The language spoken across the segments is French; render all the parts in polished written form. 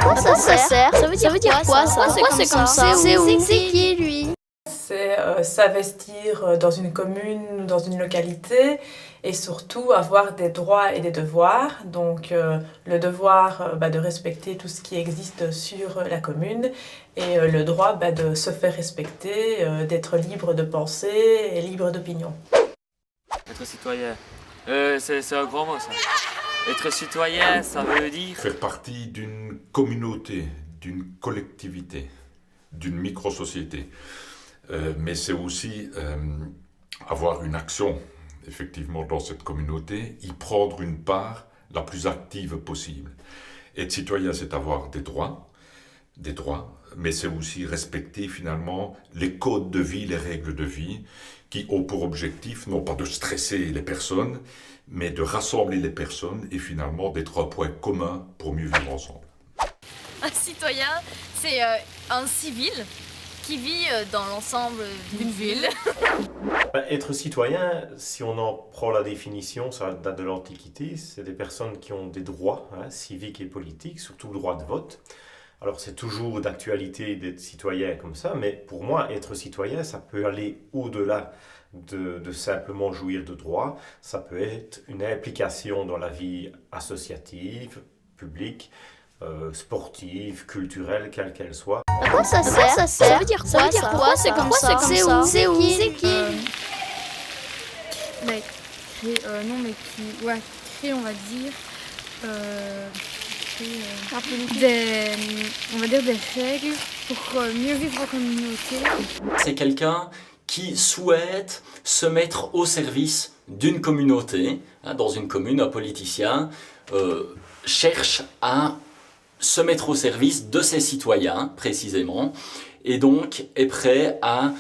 À quoi ça sert? Ça veut dire quoi ça? Pourquoi c'est comme ça? C'est où? C'est qui lui? C'est s'investir dans une commune ou dans une localité et surtout avoir des droits et des devoirs. Donc le devoir de respecter tout ce qui existe sur la commune et le droit de se faire respecter, d'être libre de penser et libre d'opinion. Être citoyen, c'est un grand mot ça. Être citoyen, ça veut dire... Faire partie d'une communauté, d'une collectivité, d'une micro-société. Mais c'est aussi avoir une action, effectivement, dans cette communauté, y prendre une part la plus active possible. Être citoyen, c'est avoir des droits, mais c'est aussi respecter finalement les codes de vie, les règles de vie, qui ont pour objectif, non pas de stresser les personnes, mais de rassembler les personnes et finalement d'être un point commun pour mieux vivre ensemble. Un citoyen, c'est un civil qui vit dans l'ensemble d'une ville. Être citoyen, si on en prend la définition, ça date de l'Antiquité, c'est des personnes qui ont des droits civiques et politiques, surtout le droit de vote. Alors c'est toujours d'actualité d'être citoyen comme ça, mais pour moi, être citoyen, ça peut aller au-delà de simplement jouir de droits. Ça peut être une implication dans la vie associative, publique, sportive, culturelle, quelle qu'elle soit. À quoi ça sert? Ça veut dire quoi ça? Pourquoi c'est comme ça? C'est où? C'est où? C'est qui? Créer, on va dire, des règles pour mieux vivre en communauté. C'est quelqu'un qui souhaite se mettre au service d'une communauté. Dans une commune, un politicien cherche à se mettre au service de ses citoyens, précisément, et donc est prêt à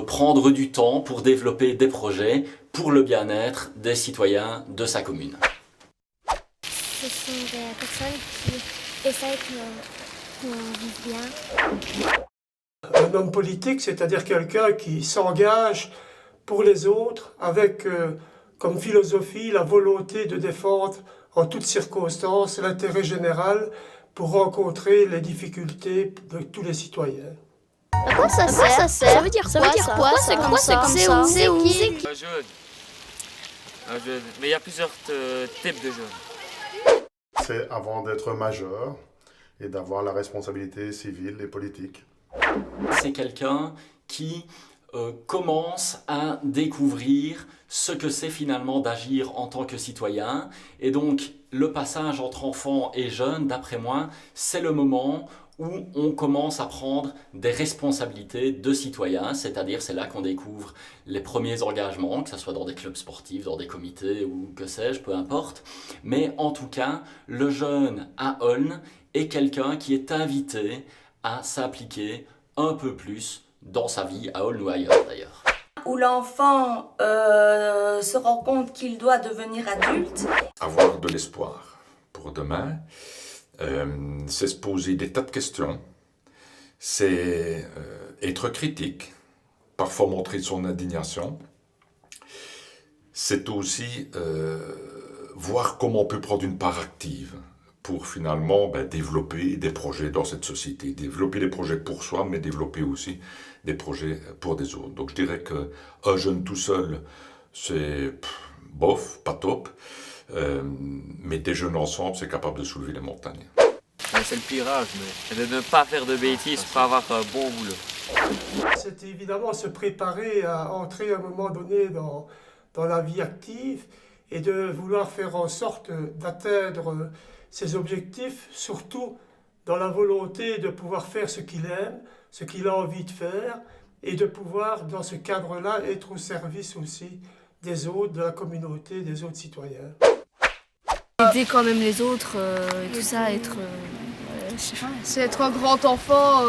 prendre du temps pour développer des projets pour le bien-être des citoyens de sa commune. Ce sont des personnes qui essayent qu'on vive bien. Un homme politique, c'est-à-dire quelqu'un qui s'engage pour les autres avec comme philosophie la volonté de défendre en toutes circonstances l'intérêt général pour rencontrer les difficultés de tous les citoyens. À quoi ça sert? Ça veut dire quoi? C'est comme ça? C'est où? C'est qui? Un jeune. Mais il y a plusieurs types de jeunes. C'est avant d'être majeur et d'avoir la responsabilité civile et politique. C'est quelqu'un qui commencent à découvrir ce que c'est finalement d'agir en tant que citoyen. Et donc, le passage entre enfants et jeunes, d'après moi, c'est le moment où on commence à prendre des responsabilités de citoyens, c'est-à-dire c'est là qu'on découvre les premiers engagements, que ce soit dans des clubs sportifs, dans des comités ou que sais-je, peu importe. Mais en tout cas, le jeune à Aulne est quelqu'un qui est invité à s'impliquer un peu plus dans sa vie, à Aulne ou ailleurs d'ailleurs. Où l'enfant se rend compte qu'il doit devenir adulte. Avoir de l'espoir pour demain, c'est se poser des tas de questions, c'est être critique, parfois montrer son indignation, c'est aussi voir comment on peut prendre une part active pour finalement développer des projets dans cette société, développer des projets pour soi, mais développer aussi des projets pour des autres. Donc je dirais qu'un jeune tout seul, c'est bof, pas top, mais des jeunes ensemble, c'est capable de soulever les montagnes. C'est le pirage, mais de ne pas faire de bêtises pour avoir un bon boulot. C'est évidemment se préparer à entrer à un moment donné dans la vie active et de vouloir faire en sorte d'atteindre ses objectifs, surtout dans la volonté de pouvoir faire ce qu'il aime, ce qu'il a envie de faire, et de pouvoir, dans ce cadre-là, être au service aussi des autres, de la communauté, des autres citoyens. Aider quand même les autres, tout ça, être... je sais pas. C'est être un grand enfant,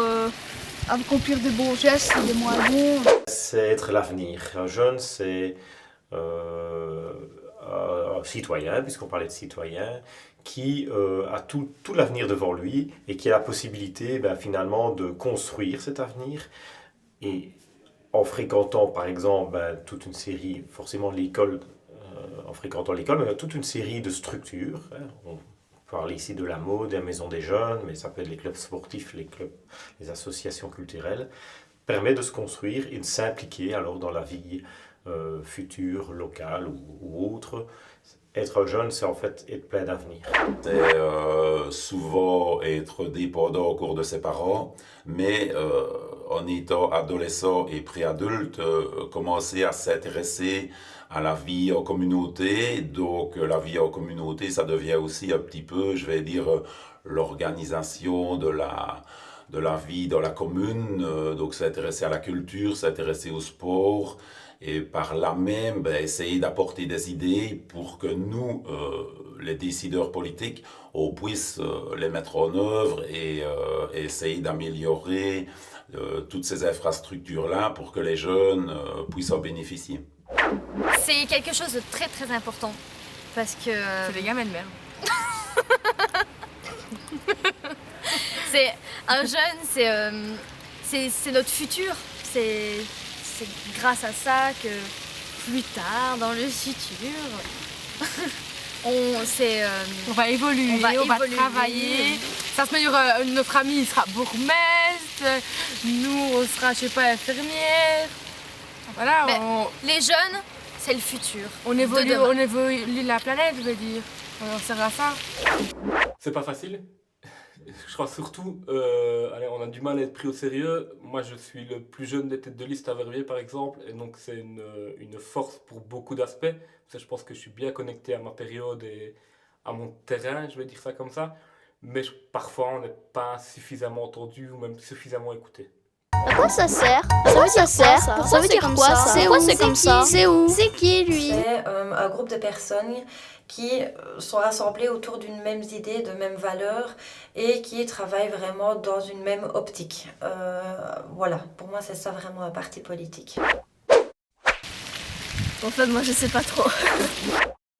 accomplir des bons gestes, des moins bons. C'est être l'avenir. Un jeune, c'est un citoyen, puisqu'on parlait de citoyen, qui a tout l'avenir devant lui et qui a la possibilité finalement de construire cet avenir. Et en fréquentant par exemple toute une série, forcément l'école, en fréquentant l'école, mais toute une série de structures. On parle ici de la mode, des maisons des jeunes, mais ça peut être les clubs sportifs, les associations culturelles, permet de se construire et de s'impliquer alors dans la vie future, locale ou autre. Être jeune, c'est en fait être plein d'avenir. C'est souvent être dépendant au cours de ses parents, mais en étant adolescent et préadulte, commencer à s'intéresser à la vie en communauté. Donc la vie en communauté, ça devient aussi un petit peu, je vais dire, l'organisation de la vie dans la commune. Donc s'intéresser à la culture, s'intéresser au sport. Et par là même, essayer d'apporter des idées pour que nous, les décideurs politiques, on puisse les mettre en œuvre et essayer d'améliorer toutes ces infrastructures-là pour que les jeunes puissent en bénéficier. C'est quelque chose de très très important parce que... C'est les gamins de merde. C'est un jeune, c'est notre futur, c'est grâce à ça que plus tard, dans le futur, on va évoluer, on va travailler. Ça se met, notre ami il sera bourgmestre, nous on sera, je sais pas, infirmière. Voilà, les jeunes, c'est le futur. On évolue la planète, je veux dire. On sert à ça. C'est pas facile. Je crois surtout, on a du mal à être pris au sérieux. Moi, je suis le plus jeune des têtes de liste à Verviers, par exemple, et donc c'est une force pour beaucoup d'aspects. Je pense que je suis bien connecté à ma période et à mon terrain, je vais dire ça comme ça. Mais parfois, on n'est pas suffisamment entendu ou même suffisamment écouté. À quoi ça sert? Ça veut dire quoi ça? C'est où? C'est comme ça? C'est où? C'est qui lui? C'est un groupe de personnes qui sont rassemblées autour d'une même idée, de mêmes valeurs et qui travaillent vraiment dans une même optique. Voilà, pour moi c'est ça vraiment un parti politique. En fait, moi je sais pas trop.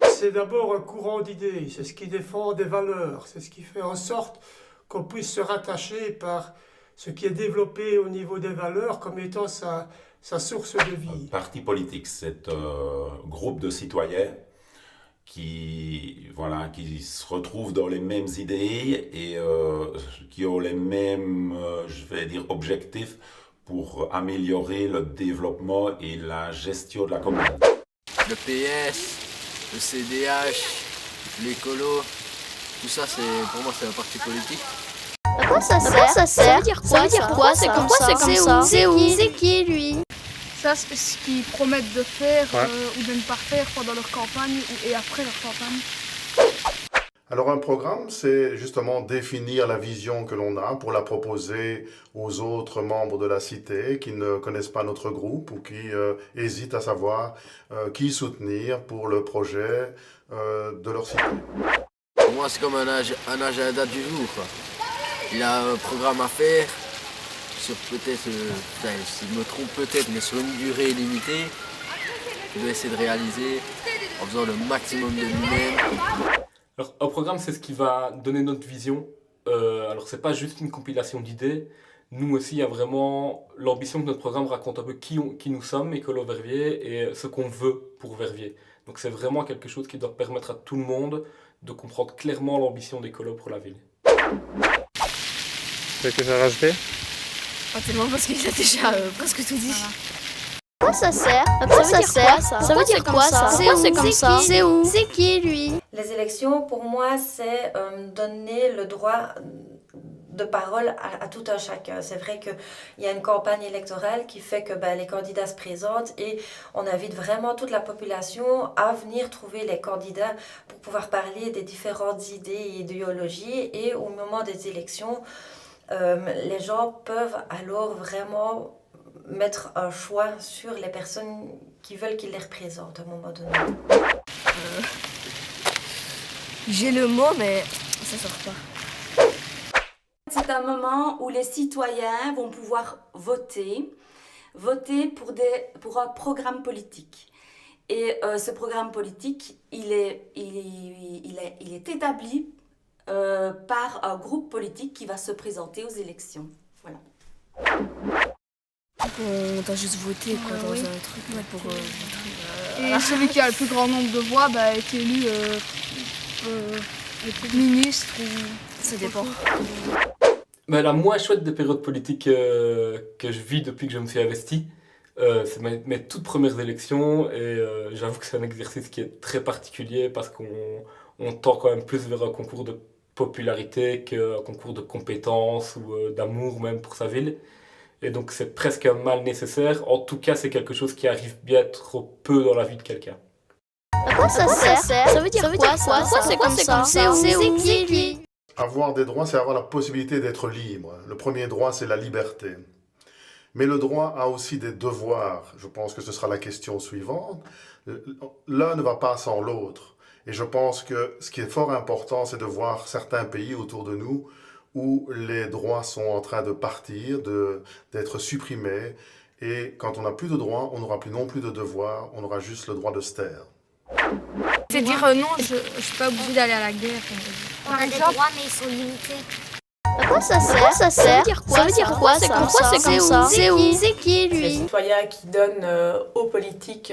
C'est d'abord un courant d'idées, c'est ce qui défend des valeurs, c'est ce qui fait en sorte qu'on puisse se rattacher par ce qui est développé au niveau des valeurs comme étant sa source de vie. Un parti politique, c'est un groupe de citoyens qui se retrouvent dans les mêmes idées et qui ont les mêmes, objectifs pour améliorer le développement et la gestion de la commune. Le PS, le CDH, l'écolo, tout ça, pour moi, c'est un parti politique. À quoi ça sert? Ça veut dire quoi? C'est comme ça? C'est où? C'est qui lui? Ça, c'est ce qu'ils promettent de faire ou de ne pas faire pendant leur campagne et après leur campagne. Alors un programme, c'est justement définir la vision que l'on a pour la proposer aux autres membres de la cité qui ne connaissent pas notre groupe ou qui hésitent à savoir qui soutenir pour le projet de leur cité. Pour moi, c'est comme un agenda du jour, quoi. Il a un programme à faire sur peut-être, si je me trompe peut-être, mais sur une durée limitée. Il doit essayer de réaliser en faisant le maximum de lui-même. Alors, un programme, c'est ce qui va donner notre vision. Alors, c'est pas juste une compilation d'idées. Nous aussi, il y a vraiment l'ambition que notre programme raconte un peu qui nous sommes, Écolo Verviers, et ce qu'on veut pour Verviers. Donc, c'est vraiment quelque chose qui doit permettre à tout le monde de comprendre clairement l'ambition d'Écolo pour la ville. Tu as quelque chose à rajouter? Pas tellement parce qu'il a déjà presque tout dit. À quoi ça sert? Ça veut dire quoi ça? C'est comme ça? C'est où? C'est qui lui? Les élections, pour moi, c'est donner le droit de parole à tout un chacun. C'est vrai qu'il y a une campagne électorale qui fait que les candidats se présentent et on invite vraiment toute la population à venir trouver les candidats pour pouvoir parler des différentes idées et idéologies. Et au moment des élections, les gens peuvent alors vraiment mettre un choix sur les personnes qui veulent qu'ils les représentent à un moment donné. J'ai le mot, mais ça sort pas. C'est un moment où les citoyens vont pouvoir voter pour un programme politique. Et ce programme politique, il est établi par un groupe politique qui va se présenter aux élections. Voilà. On doit juste voter quoi, dans un truc. Et celui qui a le plus grand nombre de voix est élu ministre ou... Ça dépend. La moins chouette des périodes politiques que je vis depuis que je me suis investi, c'est mes toutes premières élections et j'avoue que c'est un exercice qui est très particulier parce qu'on tend quand même plus vers un concours de popularité qu'un concours de compétences ou d'amour même pour sa ville. Et donc c'est presque un mal nécessaire. En tout cas, c'est quelque chose qui arrive bien trop peu dans la vie de quelqu'un. À quoi ça sert? Ça veut dire quoi ça? Pourquoi c'est comme ça? C'est où? C'est qui lui? Avoir des droits, c'est avoir la possibilité d'être libre. Le premier droit, c'est la liberté. Mais le droit a aussi des devoirs. Je pense que ce sera la question suivante. L'un ne va pas sans l'autre. Et je pense que ce qui est fort important, c'est de voir certains pays autour de nous où les droits sont en train de partir, d'être supprimés. Et quand on n'a plus de droits, on n'aura plus non plus de devoirs, on aura juste le droit de se taire. C'est dire non, je ne suis pas obligée d'aller à la guerre. On a des droits, mais ils sont limités. À quoi ça sert? Ça veut dire quoi? Ça veut dire quoi ça? Pourquoi c'est comme ça? C'est où? C'est qui lui? Les citoyens qui donnent aux politiques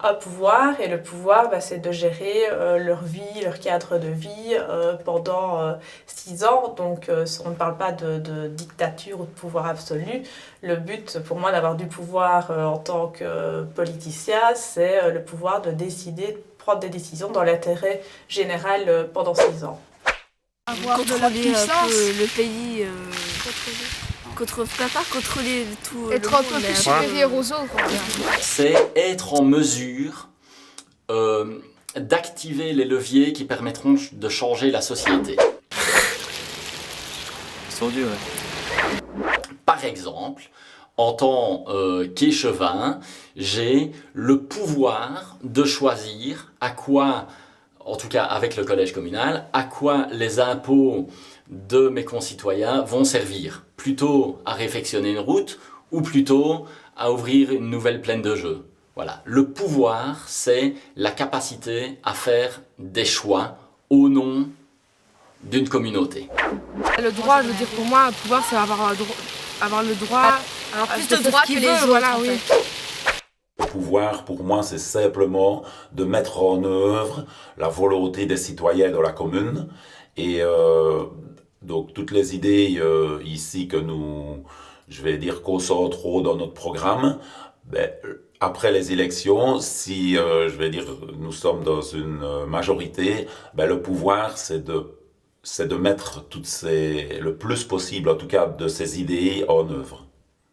un pouvoir, et le pouvoir, c'est de gérer leur vie, leur cadre de vie pendant 6 ans. Donc on ne parle pas de dictature ou de pouvoir absolu. Le but pour moi d'avoir du pouvoir en tant que politicien, c'est le pouvoir de décider, de prendre des décisions dans l'intérêt général pendant 6 ans. Contrôler un peu le pays, contrôler tout. Être un peu plus supérieur aux autres. C'est être en mesure d'activer les leviers qui permettront de changer la société. Ils sont durs, ouais. Par exemple, en tant qu'échevin, j'ai le pouvoir de choisir à quoi, en tout cas avec le collège communal, à quoi les impôts de mes concitoyens vont servir. Plutôt à réfectionner une route ou plutôt à ouvrir une nouvelle plaine de jeu. Voilà. Le pouvoir, c'est la capacité à faire des choix au nom d'une communauté. Le droit, je veux dire, pour moi, le pouvoir, c'est avoir le droit, avoir plus de droits que les autres. Voilà, oui. Le pouvoir, pour moi, c'est simplement de mettre en œuvre la volonté des citoyens de la commune. Et donc, toutes les idées ici que nous, je vais dire, concentrons dans notre programme, après les élections, si, je vais dire, nous sommes dans une majorité, le pouvoir, c'est de mettre le plus possible, en tout cas, de ces idées en œuvre.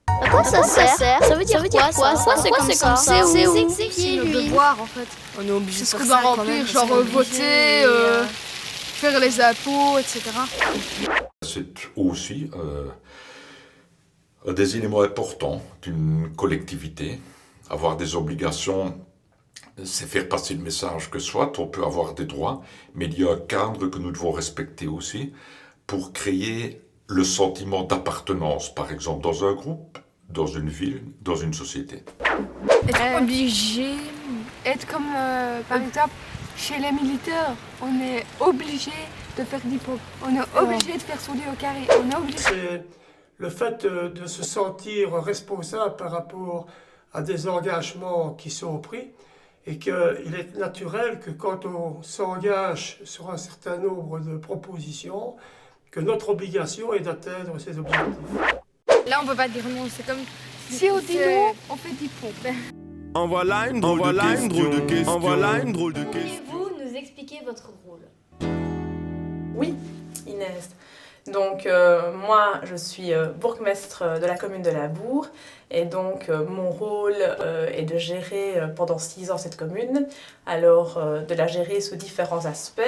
À quoi ça sert? Ça veut dire quoi? C'est comme ça? C'est où? C'est nos devoirs en fait. On est obligé C'est de ce faire qu'on doit ça quand même, remplir, parce genre qu'on est voter, obligé, faire les impôts, etc. C'est aussi des éléments importants d'une collectivité. Avoir des obligations, c'est faire passer le message que soit on peut avoir des droits, mais il y a un cadre que nous devons respecter aussi pour créer le sentiment d'appartenance, par exemple dans un groupe, dans une ville, dans une société. Être obligé, être comme par exemple chez les militaires, on est obligé de faire des pompes, on est obligé de faire souder au carré, on est obligé. C'est le fait de se sentir responsable par rapport à des engagements qui sont pris et qu'il est naturel que quand on s'engage sur un certain nombre de propositions, que notre obligation est d'atteindre ces objectifs. Là on peut pas dire non, c'est comme si on dit non, on fait des pompes. En voilà une drôle de question. Pourriez-vous nous expliquer votre rôle? Oui, Inès. Donc moi je suis bourgmestre de la commune de Labour et donc mon rôle est de gérer pendant 6 ans cette commune, alors de la gérer sous différents aspects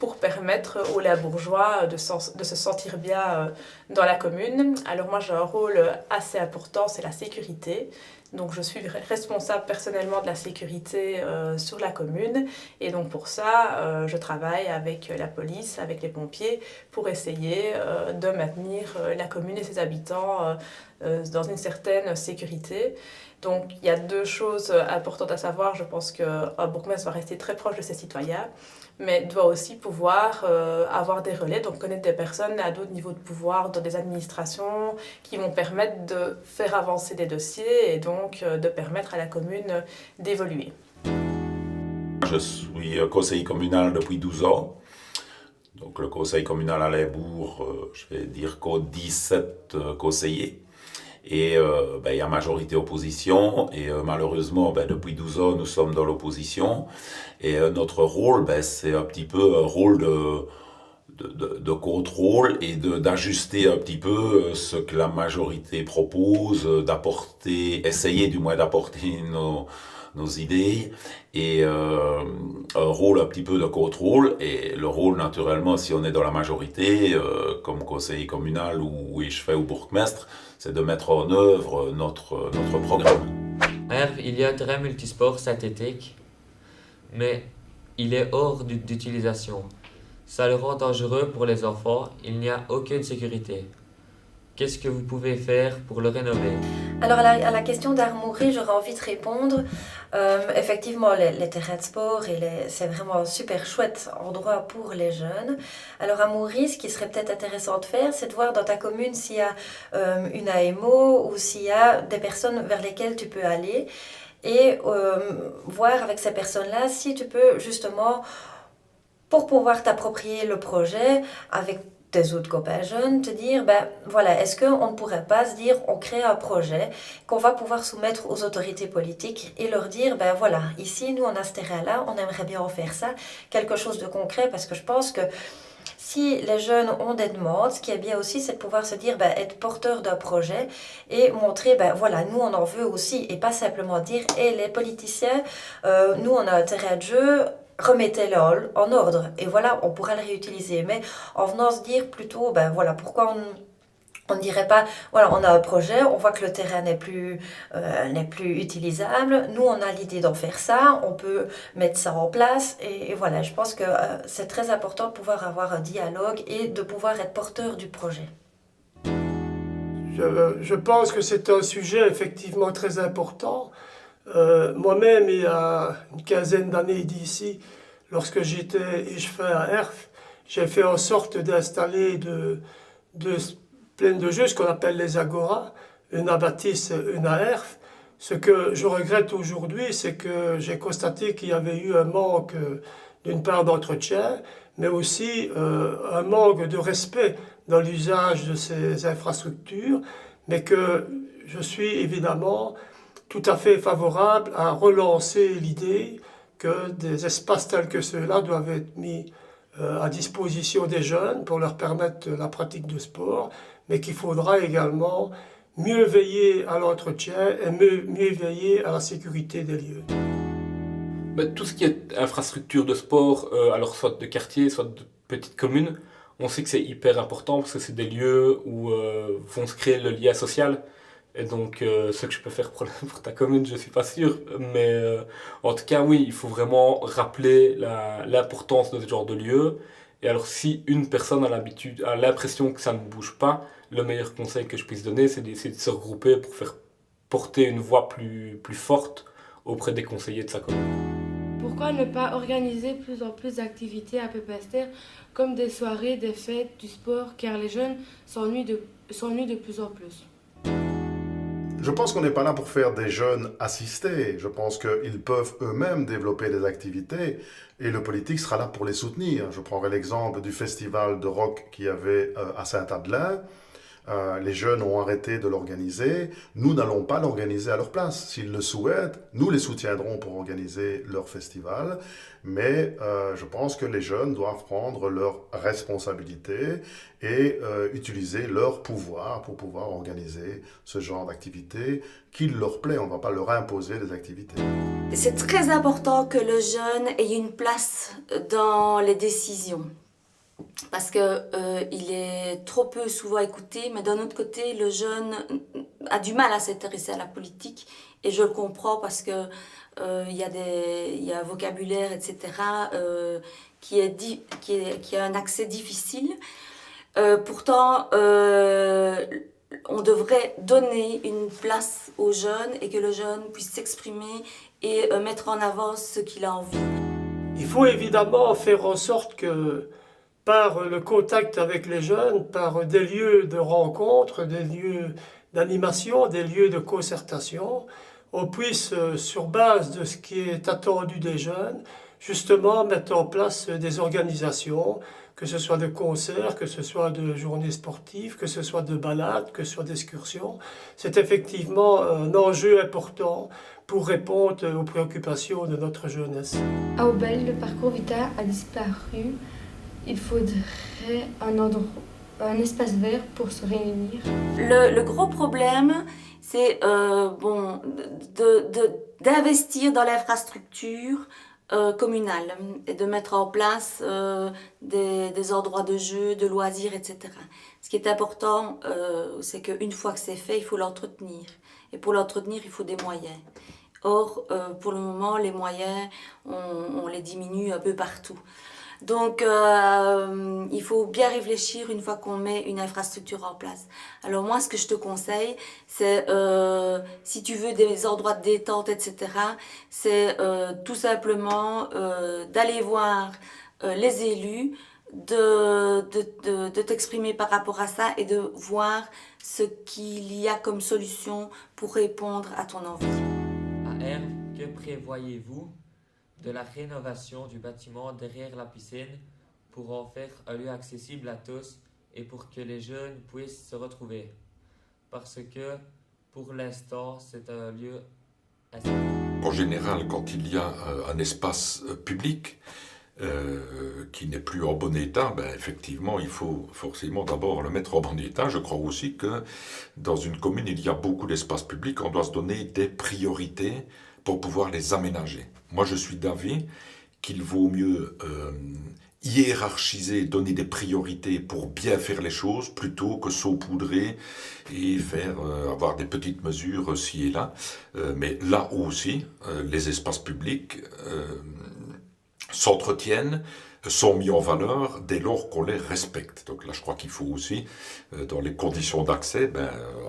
pour permettre aux Labourgeois de se sentir bien dans la commune. Alors moi j'ai un rôle assez important, c'est la sécurité. Donc je suis responsable personnellement de la sécurité sur la commune et donc pour ça je travaille avec la police, avec les pompiers pour essayer de maintenir la commune et ses habitants dans une certaine sécurité. Donc il y a 2 choses importantes à savoir. Je pense qu'un bourgmestre doit rester très proche de ses citoyens, mais doit aussi pouvoir avoir des relais, donc connaître des personnes à d'autres niveaux de pouvoir dans des administrations qui vont permettre de faire avancer des dossiers et donc de permettre à la commune d'évoluer. Je suis conseiller communal depuis 12 ans. Donc le conseil communal à Labour, je vais dire qu'au 17 conseillers. Et il y a majorité opposition et malheureusement depuis 12 ans nous sommes dans l'opposition et notre rôle c'est un petit peu un rôle de contrôle et d'ajuster un petit peu ce que la majorité propose, essayer du moins d'apporter nos idées et un rôle un petit peu de contrôle et le rôle naturellement si on est dans la majorité comme conseiller communal ou je fais au bourgmestre, c'est de mettre en œuvre notre programme. Herve, il y a un terrain multisport synthétique, mais il est hors d'utilisation. Ça le rend dangereux pour les enfants, il n'y a aucune sécurité. Qu'est-ce que vous pouvez faire pour le rénover? Alors à la question d'Armoury, j'aurais envie de répondre. Effectivement, les terrains de sport, c'est vraiment un super chouette endroit pour les jeunes. Alors à Armoury, ce qui serait peut-être intéressant de faire, c'est de voir dans ta commune s'il y a une AMO ou s'il y a des personnes vers lesquelles tu peux aller et voir avec ces personnes-là si tu peux justement, pour pouvoir t'approprier le projet avec tes autres copains jeunes, te dire, voilà, est-ce qu'on ne pourrait pas se dire, on crée un projet qu'on va pouvoir soumettre aux autorités politiques et leur dire, voilà, ici, nous, on a ce terrain-là, on aimerait bien en faire ça, quelque chose de concret, parce que je pense que si les jeunes ont des demandes, ce qui est bien aussi, c'est de pouvoir se dire, être porteur d'un projet et montrer, voilà, nous, on en veut aussi, et pas simplement dire, les politiciens, nous, on a un terrain de jeu, remettez-le en ordre et voilà, on pourra le réutiliser. Mais en venant se dire plutôt, voilà, pourquoi on ne dirait pas, voilà, on a un projet, on voit que le terrain n'est plus utilisable, nous on a l'idée d'en faire ça, on peut mettre ça en place et voilà, je pense que c'est très important de pouvoir avoir un dialogue et de pouvoir être porteur du projet. Je pense que c'est un sujet effectivement très important. Moi-même, il y a une quinzaine d'années d'ici, lorsque j'étais échevin à Herve, j'ai fait en sorte d'installer deux plaines de jeux, ce qu'on appelle les agoras, une à Bâtisse, une à Herve. Ce que je regrette aujourd'hui, c'est que j'ai constaté qu'il y avait eu un manque d'une part d'entretien, mais aussi un manque de respect dans l'usage de ces infrastructures, mais que je suis évidemment tout à fait favorable à relancer l'idée que des espaces tels que ceux-là doivent être mis à disposition des jeunes pour leur permettre la pratique de sport, mais qu'il faudra également mieux veiller à l'entretien et mieux veiller à la sécurité des lieux. Tout ce qui est infrastructure de sport, alors soit de quartier, soit de petites communes, on sait que c'est hyper important parce que c'est des lieux où vont se créer le lien social. Et donc, ce que je peux faire pour ta commune, je ne suis pas sûr. Mais en tout cas, oui, il faut vraiment rappeler l'importance de ce genre de lieu. Et alors, si une personne a l'impression que ça ne bouge pas, le meilleur conseil que je puisse donner, c'est d'essayer de se regrouper pour faire porter une voix plus forte auprès des conseillers de sa commune. Pourquoi ne pas organiser plus en plus d'activités à Pépinster, comme des soirées, des fêtes, du sport, car les jeunes s'ennuient de plus en plus? Je pense qu'on n'est pas là pour faire des jeunes assistés. Je pense qu'ils peuvent eux-mêmes développer des activités et le politique sera là pour les soutenir. Je prendrai l'exemple du festival de rock qu'il y avait à Saint-Adelin. Les jeunes ont arrêté de l'organiser. Nous n'allons pas l'organiser à leur place. S'ils le souhaitent, nous les soutiendrons pour organiser leur festival. Mais je pense que les jeunes doivent prendre leurs responsabilités et utiliser leur pouvoir pour pouvoir organiser ce genre d'activité qui leur plaît. On ne va pas leur imposer des activités. C'est très important que le jeune ait une place dans les décisions. Parce qu'il est trop peu souvent écouté, mais d'un autre côté, le jeune a du mal à s'intéresser à la politique. Et je le comprends parce que y a un vocabulaire, etc., qui a un accès difficile. Pourtant, on devrait donner une place aux jeunes et que le jeune puisse s'exprimer et mettre en avant ce qu'il a envie. Il faut évidemment faire en sorte que par le contact avec les jeunes, par des lieux de rencontre, des lieux d'animation, des lieux de concertation, on puisse, sur base de ce qui est attendu des jeunes, justement mettre en place des organisations, que ce soit de concerts, que ce soit de journées sportives, que ce soit de balades, que ce soit d'excursions. C'est effectivement un enjeu important pour répondre aux préoccupations de notre jeunesse. À Aubel, le parcours Vita a disparu. Il faudrait un espace vert pour se réunir. Le gros problème, c'est d'investir dans l'infrastructure communale et de mettre en place des endroits de jeu, de loisirs, etc. Ce qui est important, c'est qu'une fois que c'est fait, il faut l'entretenir. Et pour l'entretenir, il faut des moyens. Or, pour le moment, les moyens, on les diminue un peu partout. Donc, il faut bien réfléchir une fois qu'on met une infrastructure en place. Alors moi, ce que je te conseille, c'est, si tu veux des endroits de détente, etc., c'est tout simplement d'aller voir les élus, de t'exprimer par rapport à ça et de voir ce qu'il y a comme solution pour répondre à ton envie. À Herve, que prévoyez-vous de la rénovation du bâtiment derrière la piscine pour en faire un lieu accessible à tous et pour que les jeunes puissent se retrouver? Parce que pour l'instant, c'est un lieu assez... En général, quand il y a un espace public qui n'est plus en bon état, effectivement, il faut forcément d'abord le mettre en bon état. Je crois aussi que dans une commune, il y a beaucoup d'espaces publics. On doit se donner des priorités pour pouvoir les aménager. Moi, je suis d'avis qu'il vaut mieux hiérarchiser, donner des priorités pour bien faire les choses, plutôt que saupoudrer et faire avoir des petites mesures ci et là. Mais là aussi, les espaces publics s'entretiennent, sont mis en valeur dès lors qu'on les respecte. Donc là, je crois qu'il faut aussi, dans les conditions d'accès,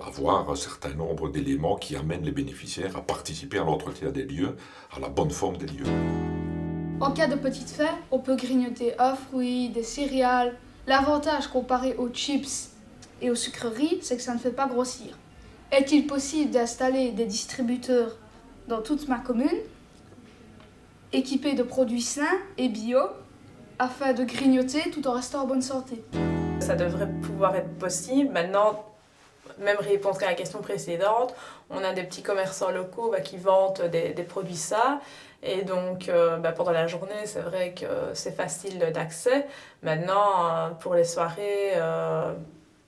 avoir un certain nombre d'éléments qui amènent les bénéficiaires à participer à l'entretien des lieux, à la bonne forme des lieux. En cas de petite faim, on peut grignoter un fruit, des céréales. L'avantage comparé aux chips et aux sucreries, c'est que ça ne fait pas grossir. Est-il possible d'installer des distributeurs dans toute ma commune, équipés de produits sains et bio, afin de grignoter tout en restant en bonne santé? Ça devrait pouvoir être possible. Maintenant, même réponse à la question précédente, on a des petits commerçants locaux qui vendent des produits sains. Et donc, pendant la journée, c'est vrai que c'est facile d'accès. Maintenant, pour les soirées,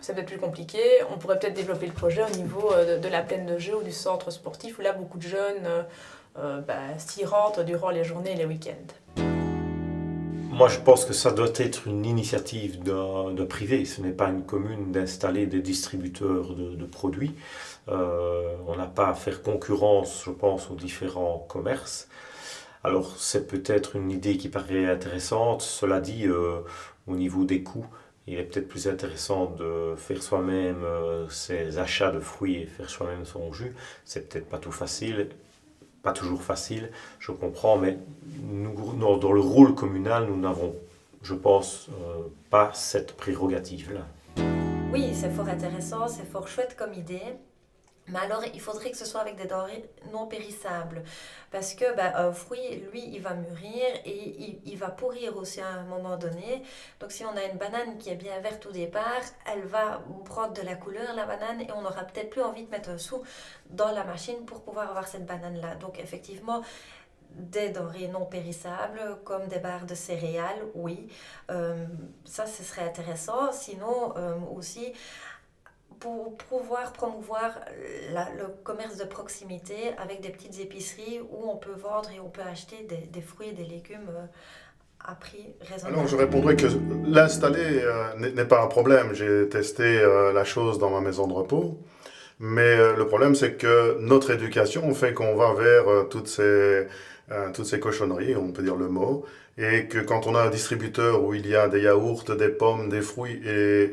c'est peut-être plus compliqué. On pourrait peut-être développer le projet au niveau de la plaine de jeu ou du centre sportif où là beaucoup de jeunes s'y rentrent durant les journées et les week-ends. Moi, je pense que ça doit être une initiative de privé. Ce n'est pas une commune d'installer des distributeurs de produits. On n'a pas à faire concurrence, je pense, aux différents commerces. Alors, c'est peut-être une idée qui paraît intéressante. Cela dit, au niveau des coûts, il est peut-être plus intéressant de faire soi-même ses achats de fruits et faire soi-même son jus. C'est peut-être pas tout facile. Pas toujours facile, je comprends, mais nous, dans le rôle communal, nous n'avons, je pense, pas cette prérogative-là. Oui, c'est fort intéressant, c'est fort chouette comme idée. Mais alors, il faudrait que ce soit avec des denrées non périssables. Parce que un fruit, lui, il va mûrir et il va pourrir aussi à un moment donné. Donc, si on a une banane qui est bien verte au départ, elle va prendre de la couleur, la banane, et on n'aura peut-être plus envie de mettre un sou dans la machine pour pouvoir avoir cette banane-là. Donc, effectivement, des denrées non périssables, comme des barres de céréales, oui. Ça, ce serait intéressant. Sinon, aussi, pour pouvoir promouvoir le commerce de proximité avec des petites épiceries où on peut vendre et on peut acheter des fruits et des légumes à prix raisonnable. Alors je répondrai que l'installer n'est pas un problème. J'ai testé la chose dans ma maison de repos. Mais le problème, c'est que notre éducation fait qu'on va vers toutes ces cochonneries, on peut dire le mot, et que quand on a un distributeur où il y a des yaourts, des pommes, des fruits et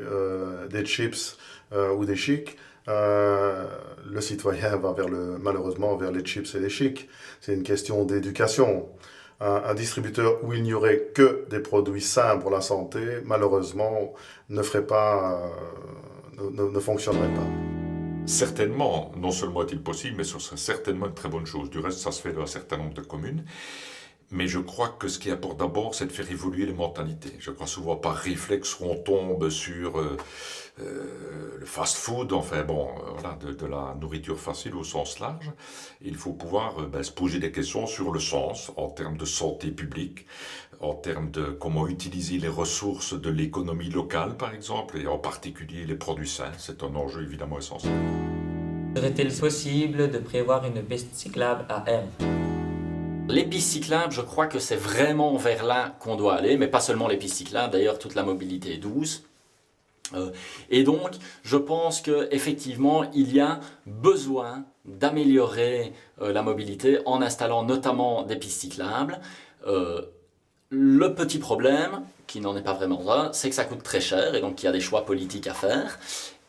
des chips ou des chics, le citoyen va malheureusement vers les chips et les chics. C'est une question d'éducation. Un distributeur où il n'y aurait que des produits sains pour la santé, malheureusement, ne fonctionnerait pas. Certainement, non seulement est-il possible, mais ce serait certainement une très bonne chose. Du reste, ça se fait dans un certain nombre de communes. Mais je crois que ce qui importe d'abord, c'est de faire évoluer les mentalités. Je crois souvent par réflexe on tombe sur le fast-food, de la nourriture facile au sens large. Il faut pouvoir se poser des questions sur le sens en termes de santé publique, en termes de comment utiliser les ressources de l'économie locale, par exemple, et en particulier les produits sains. C'est un enjeu évidemment essentiel. Serait-il possible de prévoir une piste cyclable à Herve ? Les pistes cyclables, je crois que c'est vraiment vers là qu'on doit aller, mais pas seulement les pistes cyclables, d'ailleurs toute la mobilité est douce. Et donc, je pense qu'effectivement, il y a besoin d'améliorer la mobilité en installant notamment des pistes cyclables. Le petit problème, qui n'en est pas vraiment un, c'est que ça coûte très cher et donc il y a des choix politiques à faire.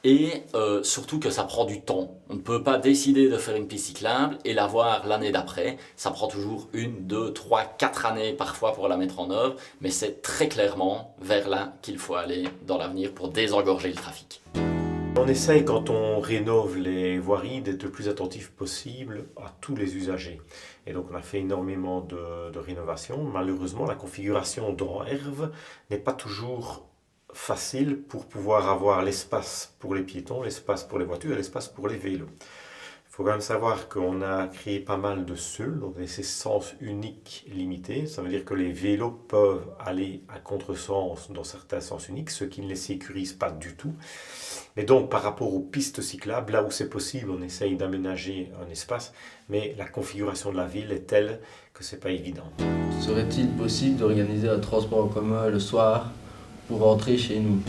Et surtout que ça prend du temps. On ne peut pas décider de faire une piste cyclable et la voir l'année d'après. Ça prend toujours 1, 2, 3, 4 années parfois pour la mettre en œuvre, mais c'est très clairement vers là qu'il faut aller dans l'avenir pour désengorger le trafic. On essaye, quand on rénove les voiries, d'être le plus attentif possible à tous les usagers. Et donc on a fait énormément de rénovations. Malheureusement, la configuration dans Herve n'est pas toujours facile pour pouvoir avoir l'espace pour les piétons, l'espace pour les voitures et l'espace pour les vélos. Il faut quand même savoir qu'on a créé pas mal de seuils, donc des sens uniques limités. Ça veut dire que les vélos peuvent aller à contresens dans certains sens uniques, ce qui ne les sécurise pas du tout. Et donc par rapport aux pistes cyclables, là où c'est possible, on essaye d'aménager un espace, mais la configuration de la ville est telle que c'est pas évident. Serait-il possible d'organiser un transport en commun le soir pour rentrer chez nous?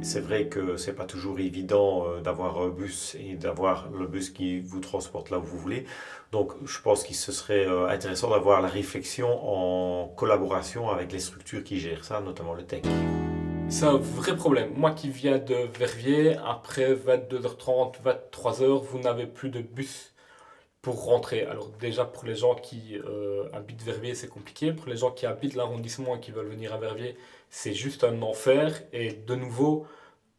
C'est vrai que c'est pas toujours évident d'avoir un bus et d'avoir le bus qui vous transporte là où vous voulez. Donc je pense qu'il se serait intéressant d'avoir la réflexion en collaboration avec les structures qui gèrent ça, notamment le TEC. C'est un vrai problème. Moi qui viens de Verviers, après 22h30, 23h, vous n'avez plus de bus pour rentrer. Alors déjà pour les gens qui habitent Verviers, c'est compliqué. Pour les gens qui habitent l'arrondissement et qui veulent venir à Verviers, c'est juste un enfer. Et de nouveau,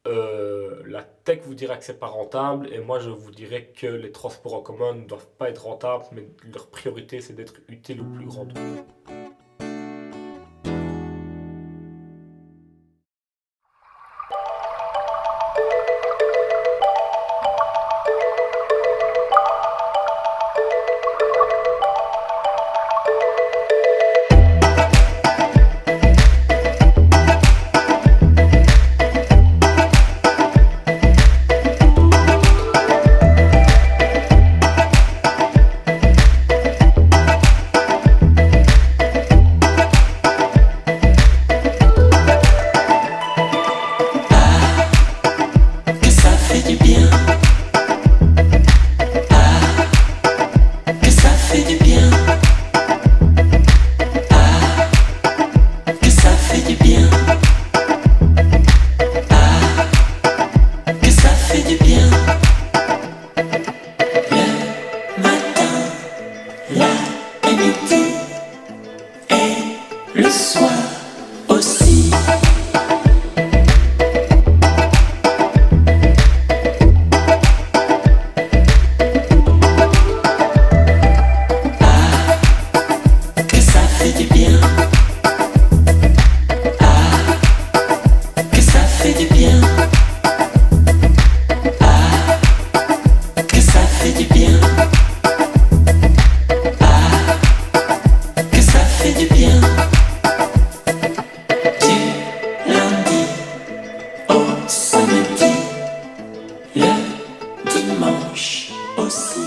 la tech vous dira que c'est pas rentable. Et moi, je vous dirais que les transports en commun ne doivent pas être rentables, mais leur priorité, c'est d'être utile au plus grand nombre. samedi, le dimanche aussi.